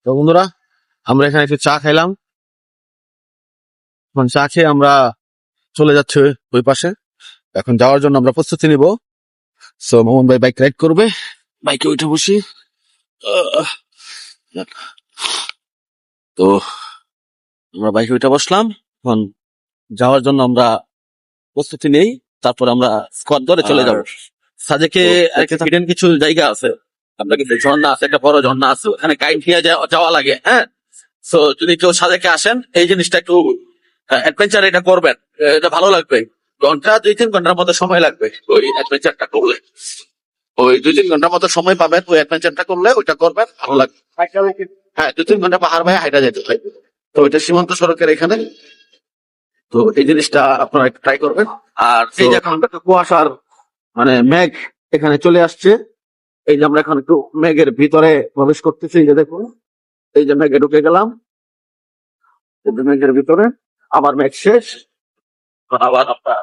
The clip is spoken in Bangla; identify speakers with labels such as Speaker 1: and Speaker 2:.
Speaker 1: তো বন্ধুরা, আমরা এখানে একটু চা খাইলাম। এখন চা খেয়ে আমরা চলে যাচ্ছি ওই পাশে। এখন যাওয়ার জন্য আমরা প্রস্তুতি নিব। সো মোহন ভাই বাইক রাইড করবে, বাইকে উঠে বসি। তো আমরা বাইকে উঠে বসলাম। এখন যাওয়ার জন্য আমরা প্রস্তুতি নেই, তারপর আমরা স্কোয়াড ধরে চলে যাব। সাজেকে হিডেন কিছু জায়গা আছে, আপনার কিছু ঝর্ণা আছে, একটা বড় ঝর্ণা আছে, ওখানে গাইড নিয়ে যাওয়া লাগে। হ্যাঁ, তো যদি কেউ সাজেকে আসেন, এই জিনিসটা একটু অ্যাডভেঞ্চার এটা করবেন, এটা ভালো লাগবে। 2-3 ঘন্টার মতো সময় লাগবে ওই অ্যাডভেঞ্চারটা করলে। ওই 2-3 ঘন্টার মতো সময় পাবেন ওই অ্যাডভেঞ্চারটা করলে, ওইটা করবেন, ভালো লাগবে। হ্যাঁ, 2-3 ঘন্টা পাহাড় ভাই হাইটা যেতে হয়। তো এটা সীমান্ত সড়কের এখানে। তো এই জিনিসটা আপনারা একটু ট্রাই করবেন। আর এই যে এখন একটা কুয়াশার মানে মেঘ এখানে চলে আসছে। এই যে আমরা এখন একটু মেঘের ভিতরে প্রবেশ করতেছি। এই যে দেখুন, এই যে মেঘে ঢুকে গেলাম, এই যে মেঘের ভিতরে, আবার মেঘ শেষ, আবার আমরা